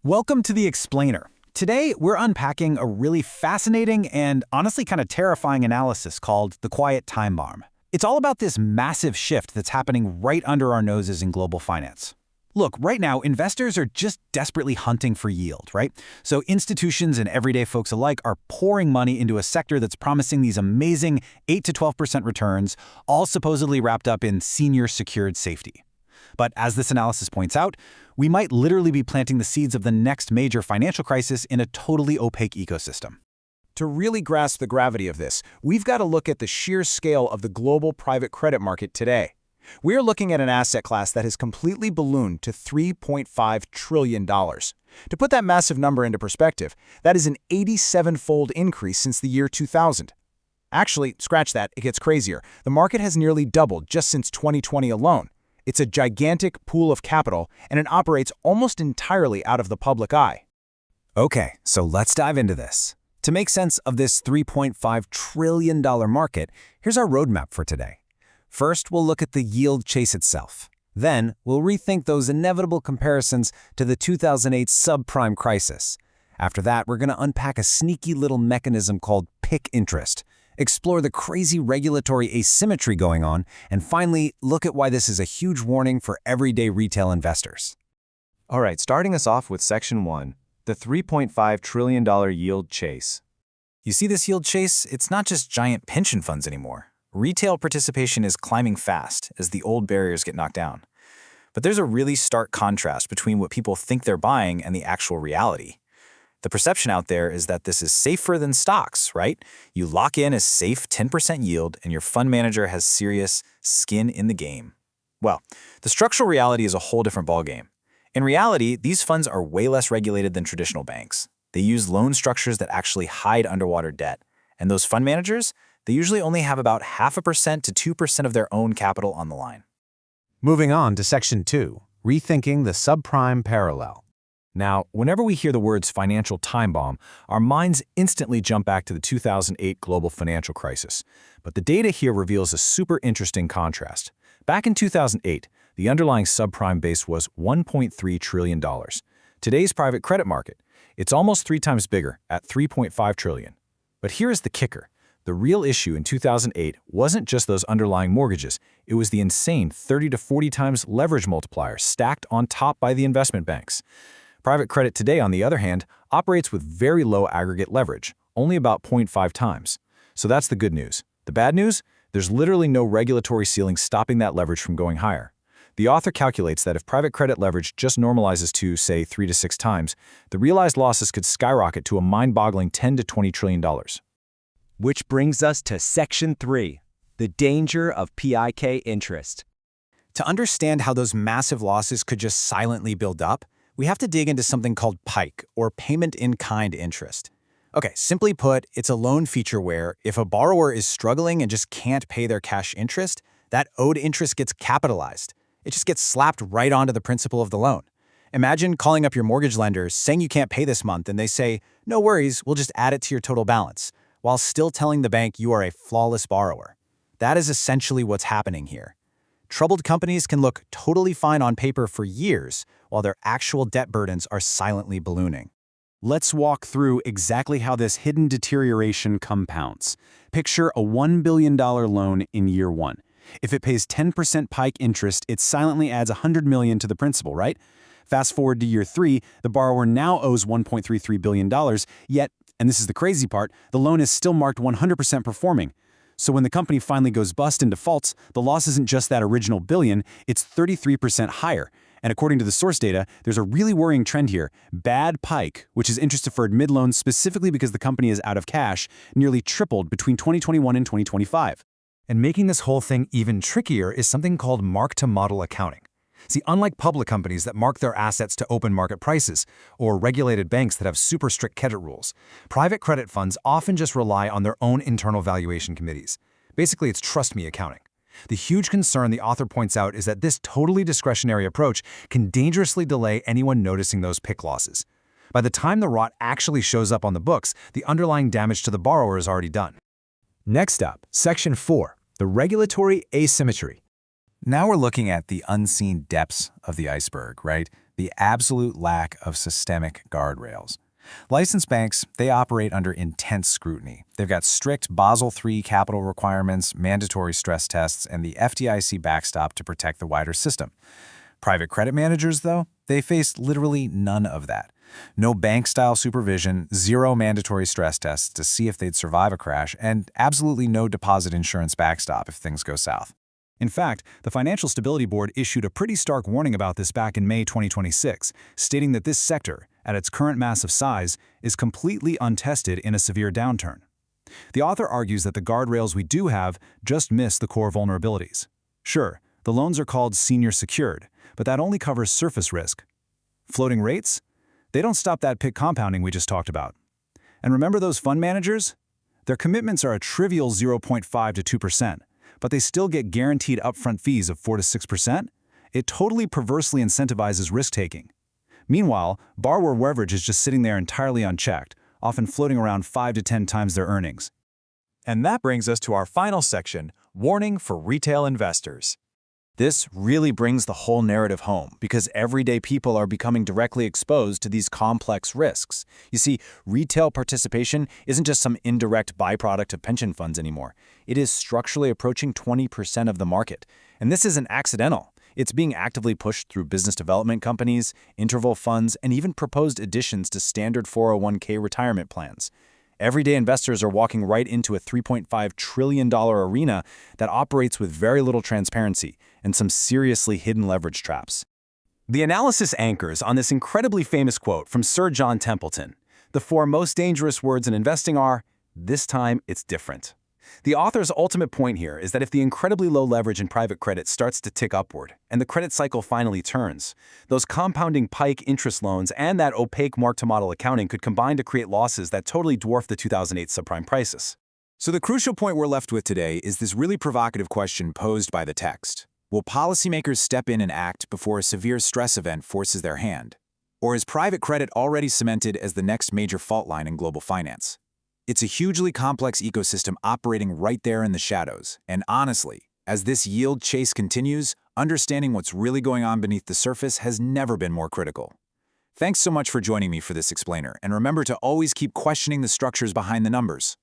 Welcome to The Explainer. Today, we're unpacking a really fascinating and honestly kind of terrifying analysis called the quiet time bomb. It's all about this massive shift that's happening right under our noses in global finance. Look, right now, investors are just desperately hunting for yield, right? So institutions and everyday folks alike are pouring money into a sector that's promising these amazing 8 to 12% returns, all supposedly wrapped up in senior secured safety. But as this analysis points out, we might literally be planting the seeds of the next major financial crisis in a totally opaque ecosystem. To really grasp the gravity of this, we've got to look at the sheer scale of the global private credit market today. We're looking at an asset class that has completely ballooned to $3.5 trillion. To put that massive number into perspective, that is an 87-fold increase since the year 2000. Actually, scratch that, it gets crazier. The market has nearly doubled just since 2020 alone. It's a gigantic pool of capital, and it operates almost entirely out of the public eye. Okay, so let's dive into this. To make sense of this $3.5 trillion market, here's our roadmap for today. First, we'll look at the yield chase itself. Then, we'll rethink those inevitable comparisons to the 2008 subprime crisis. After that, we're going to unpack a sneaky little mechanism called PIK interest, explore the crazy regulatory asymmetry going on, and finally, look at why this is a huge warning for everyday retail investors. All right, starting us off with Section 1, the $3.5 trillion yield chase. You see this yield chase? It's not just giant pension funds anymore. Retail participation is climbing fast as the old barriers get knocked down. But there's a really stark contrast between what people think they're buying and the actual reality. The perception out there is that this is safer than stocks, right? You lock in a safe 10% yield and your fund manager has serious skin in the game. Well, the structural reality is a whole different ballgame. In reality, these funds are way less regulated than traditional banks. They use loan structures that actually hide underwater debt. And those fund managers, they usually only have about 0.5% to 2% of their own capital on the line. Moving on to Section 2, rethinking the subprime parallel. Now, whenever we hear the words financial time bomb, our minds instantly jump back to the 2008 global financial crisis. But the data here reveals a super interesting contrast. Back in 2008, the underlying subprime base was $1.3 trillion. Today's private credit market, it's almost 3 times bigger at $3.5 trillion. But here is the kicker. The real issue in 2008 wasn't just those underlying mortgages. It was the insane 30 to 40 times leverage multiplier stacked on top by the investment banks. Private credit today, on the other hand, operates with very low aggregate leverage, only about 0.5 times. So that's the good news. The bad news? There's literally no regulatory ceiling stopping that leverage from going higher. The author calculates that if private credit leverage just normalizes to, say, 3 to 6 times, the realized losses could skyrocket to a mind-boggling $10 to $20 trillion. Which brings us to Section 3, the danger of PIK interest. To understand how those massive losses could just silently build up, we have to dig into something called PIK, or payment-in-kind interest. Okay, simply put, it's a loan feature where if a borrower is struggling and just can't pay their cash interest, that owed interest gets capitalized. It just gets slapped right onto the principal of the loan. Imagine calling up your mortgage lender saying you can't pay this month and they say, "No worries, we'll just add it to your total balance," while still telling the bank you are a flawless borrower. That is essentially what's happening here. Troubled companies can look totally fine on paper for years, while their actual debt burdens are silently ballooning. Let's walk through exactly how this hidden deterioration compounds. Picture a $1 billion loan in year 1. If it pays 10% PIK interest, it silently adds $100 million to the principal, right? Fast forward to year 3, the borrower now owes $1.33 billion, yet, and this is the crazy part, the loan is still marked 100% performing. So when the company finally goes bust and defaults, the loss isn't just that original billion, it's 33% higher. And according to the source data, there's a really worrying trend here. Bad PIK, which is interest-deferred mid-loans specifically because the company is out of cash, nearly tripled between 2021 and 2025. And making this whole thing even trickier is something called mark-to-model accounting. See, unlike public companies that mark their assets to open market prices, or regulated banks that have super strict credit rules, private credit funds often just rely on their own internal valuation committees. Basically, it's trust me accounting. The huge concern the author points out is that this totally discretionary approach can dangerously delay anyone noticing those PIK losses. By the time the rot actually shows up on the books, the underlying damage to the borrower is already done. Next up, Section 4, the regulatory asymmetry. Now we're looking at the unseen depths of the iceberg, right? the absolute lack of systemic guardrails. Licensed banks, they operate under intense scrutiny. They've got strict Basel III capital requirements, mandatory stress tests, and the FDIC backstop to protect the wider system. Private credit managers, though, they face literally none of that. No bank-style supervision, zero mandatory stress tests to see if they'd survive a crash, and absolutely no deposit insurance backstop if things go south. In fact, the Financial Stability Board issued a pretty stark warning about this back in May 2026, stating that this sector, at its current massive size, is completely untested in a severe downturn. The author argues that the guardrails we do have just miss the core vulnerabilities. Sure, the loans are called senior secured, but that only covers surface risk. Floating rates? They don't stop that PIK compounding we just talked about. And remember those fund managers? Their commitments are a trivial 0.5 to 2%, but they still get guaranteed upfront fees of 4 to 6%? It totally perversely incentivizes risk-taking. Meanwhile, borrower leverage is just sitting there entirely unchecked, often floating around 5 to 10 times their earnings. And that brings us to our final section, warning for retail investors. This really brings the whole narrative home because everyday people are becoming directly exposed to these complex risks. You see, retail participation isn't just some indirect byproduct of pension funds anymore. It is structurally approaching 20% of the market. And this isn't accidental. It's being actively pushed through business development companies, interval funds, and even proposed additions to standard 401k retirement plans. Everyday investors are walking right into a $3.5 trillion arena that operates with very little transparency and some seriously hidden leverage traps. The analysis anchors on this incredibly famous quote from Sir John Templeton. The 4 most dangerous words in investing are, "This time it's different." The author's ultimate point here is that if the incredibly low leverage in private credit starts to tick upward and the credit cycle finally turns, those compounding PIKE interest loans and that opaque mark-to-model accounting could combine to create losses that totally dwarf the 2008 subprime crisis. So the crucial point we're left with today is this really provocative question posed by the text. Will policymakers step in and act before a severe stress event forces their hand? Or is private credit already cemented as the next major fault line in global finance? It's a hugely complex ecosystem operating right there in the shadows, and honestly, as this yield chase continues, understanding what's really going on beneath the surface has never been more critical. Thanks so much for joining me for this explainer, and remember to always keep questioning the structures behind the numbers.